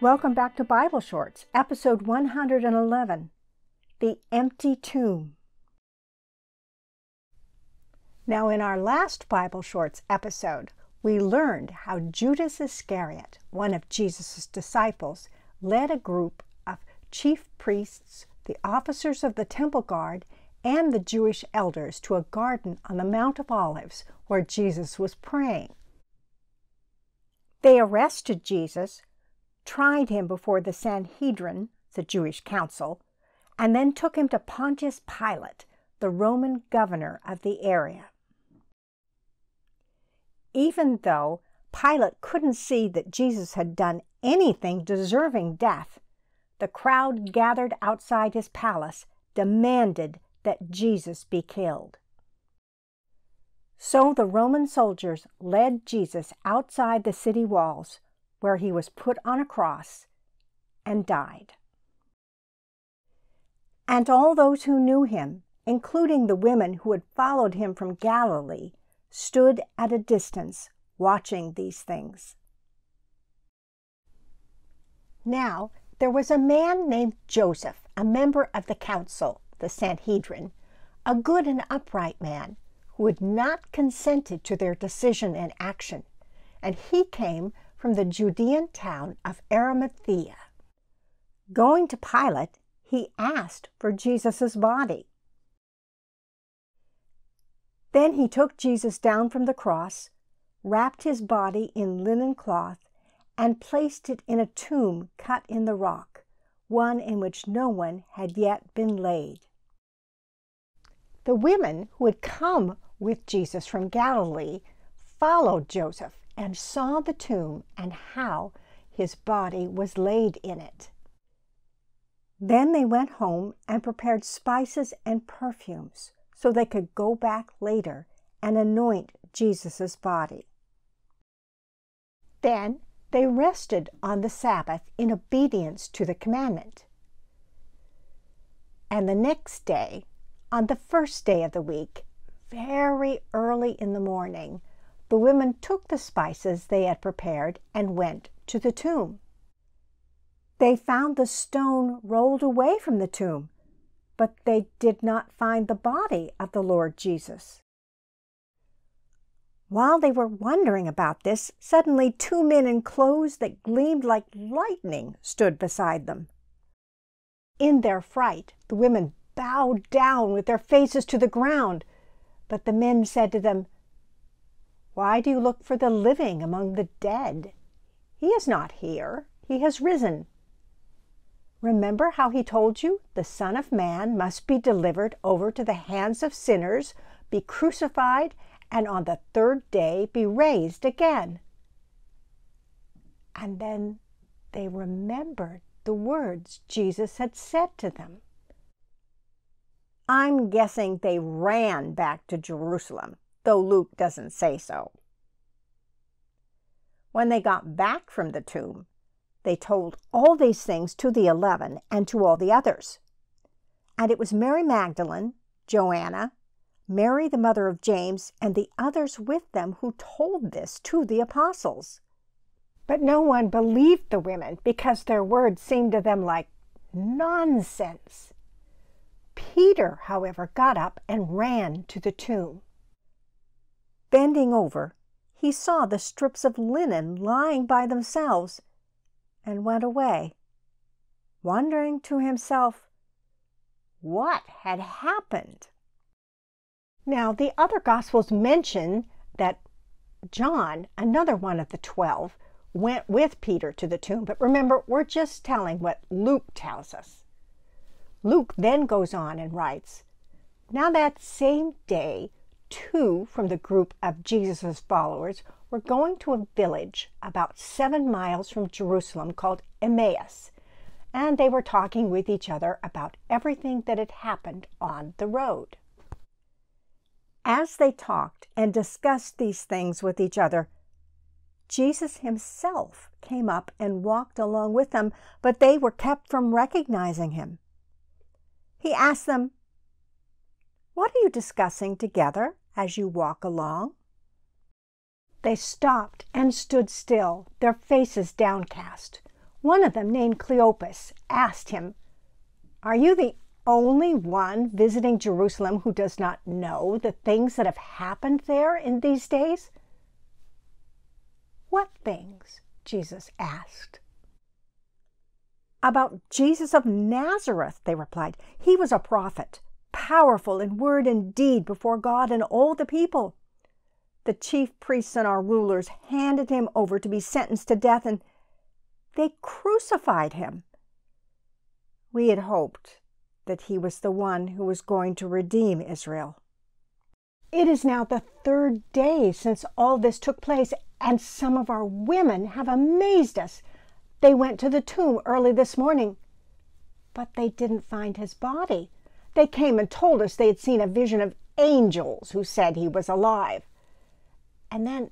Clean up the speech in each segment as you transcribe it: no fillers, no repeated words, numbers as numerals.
Welcome back to Bible Shorts, episode 111, The Empty Tomb. Now, in our last Bible Shorts episode, we learned how Judas Iscariot, one of Jesus' disciples, led a group of chief priests, the officers of the temple guard, and the Jewish elders to a garden on the Mount of Olives where Jesus was praying. They arrested Jesus, tried him before the Sanhedrin, the Jewish council, and then took him to Pontius Pilate, the Roman governor of the area. Even though Pilate couldn't see that Jesus had done anything deserving death, the crowd gathered outside his palace demanded that Jesus be killed. So the Roman soldiers led Jesus outside the city walls, where he was put on a cross and died. And all those who knew him, including the women who had followed him from Galilee, stood at a distance watching these things. Now, there was a man named Joseph, a member of the council, the Sanhedrin, a good and upright man who had not consented to their decision and action, and he came from the Judean town of Arimathea. Going to Pilate, he asked for Jesus' body. Then he took Jesus down from the cross, wrapped his body in linen cloth, and placed it in a tomb cut in the rock, one in which no one had yet been laid. The women who had come with Jesus from Galilee followed Joseph and saw the tomb and how his body was laid in it. Then they went home and prepared spices and perfumes so they could go back later and anoint Jesus' body. Then they rested on the Sabbath in obedience to the commandment. And the next day, on the first day of the week, very early in the morning, the women took the spices they had prepared and went to the tomb. They found the stone rolled away from the tomb, but they did not find the body of the Lord Jesus. While they were wondering about this, suddenly 2 men in clothes that gleamed like lightning stood beside them. In their fright, the women bowed down with their faces to the ground, but the men said to them, "Why do you look for the living among the dead? He is not here. He has risen. Remember how he told you the Son of Man must be delivered over to the hands of sinners, be crucified, and on the third day be raised again." And then they remembered the words Jesus had said to them. I'm guessing they ran back to Jerusalem, though Luke doesn't say so. When they got back from the tomb, they told all these things to the 11 and to all the others. And it was Mary Magdalene, Joanna, Mary the mother of James, and the others with them who told this to the apostles. But no one believed the women because their words seemed to them like nonsense. Peter, however, got up and ran to the tomb. Bending over, he saw the strips of linen lying by themselves and went away, wondering to himself what had happened. Now, the other Gospels mention that John, another one of the 12, went with Peter to the tomb. But remember, we're just telling what Luke tells us. Luke then goes on and writes, "Now that same day, 2 from the group of Jesus' followers were going to a village about 7 miles from Jerusalem called Emmaus, and they were talking with each other about everything that had happened on the road. As they talked and discussed these things with each other, Jesus himself came up and walked along with them, but they were kept from recognizing him. He asked them, 'What are you discussing together as you walk along?' They stopped and stood still, their faces downcast. One of them, named Cleopas, asked him, "Are you the only one visiting Jerusalem who does not know the things that have happened there in these days?" "What things?" Jesus asked. "About Jesus of Nazareth," they replied. "He was a prophet, powerful in word and deed before God and all the people. The chief priests and our rulers handed him over to be sentenced to death, and they crucified him. We had hoped that he was the one who was going to redeem Israel. It is now the 3rd day since all this took place, and some of our women have amazed us. They went to the tomb early this morning, but they didn't find his body. They came and told us they had seen a vision of angels who said he was alive. And then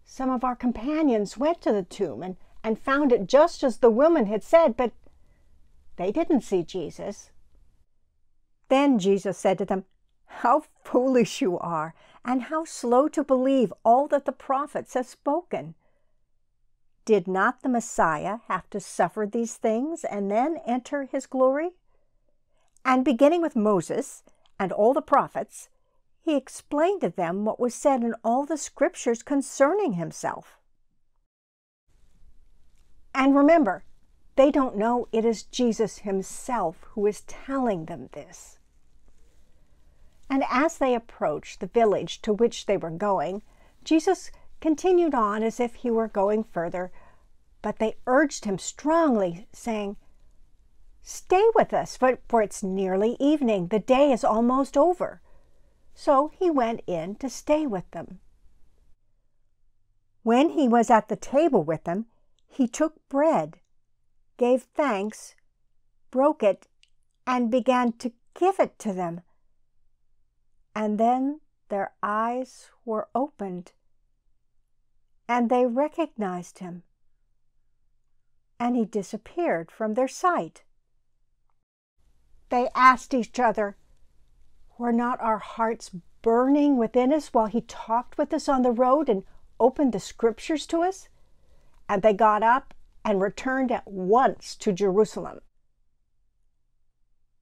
some of our companions went to the tomb and found it just as the woman had said, but they didn't see Jesus." Then Jesus said to them, "How foolish you are, and how slow to believe all that the prophets have spoken. Did not the Messiah have to suffer these things and then enter his glory?" And beginning with Moses and all the prophets, he explained to them what was said in all the scriptures concerning himself. And remember, they don't know it is Jesus himself who is telling them this. And as they approached the village to which they were going, Jesus continued on as if he were going further, but they urged him strongly, saying, "Stay with us, for it's nearly evening. The day is almost over." So he went in to stay with them. When he was at the table with them, he took bread, gave thanks, broke it, and began to give it to them. And then their eyes were opened, and they recognized him, and he disappeared from their sight. They asked each other, "Were not our hearts burning within us while he talked with us on the road and opened the scriptures to us?" And they got up and returned at once to Jerusalem.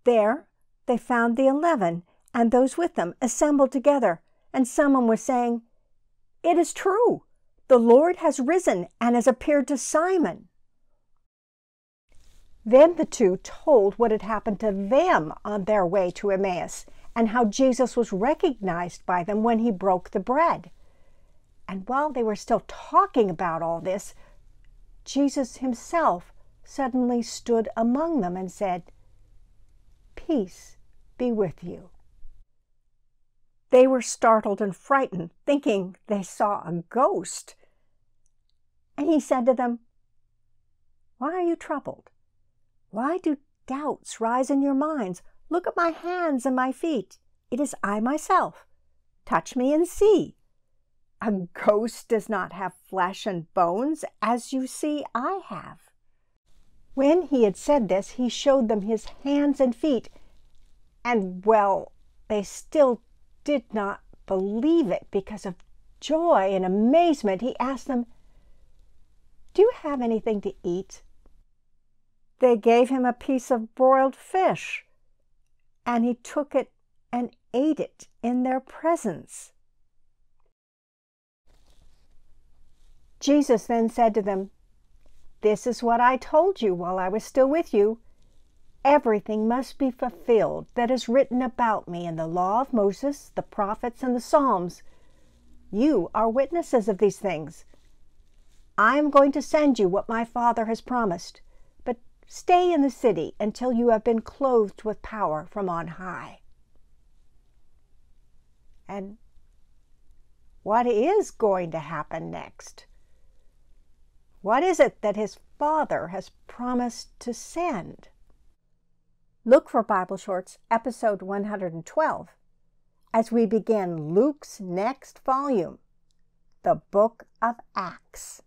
There they found the 11 and those with them assembled together, and someone was saying, "It is true, the Lord has risen and has appeared to Simon." Then the two told what had happened to them on their way to Emmaus, and how Jesus was recognized by them when he broke the bread. And while they were still talking about all this, Jesus himself suddenly stood among them and said, "Peace be with you." They were startled and frightened, thinking they saw a ghost. And he said to them, "Why are you troubled? Why do doubts rise in your minds? Look at my hands and my feet. It is I myself. Touch me and see. A ghost does not have flesh and bones, as you see I have." When he had said this, he showed them his hands and feet, and well, they still did not believe it. Because of joy and amazement, he asked them, "Do you have anything to eat?" They gave him a piece of broiled fish, and he took it and ate it in their presence. Jesus then said to them, "This is what I told you while I was still with you. Everything must be fulfilled that is written about me in the law of Moses, the prophets, and the Psalms. You are witnesses of these things. I am going to send you what my Father has promised, but stay in the city until you have been clothed with power from on high." And what is going to happen next? What is it that his Father has promised to send? Look for Bible Shorts, episode 112, as we begin Luke's next volume, the Book of Acts.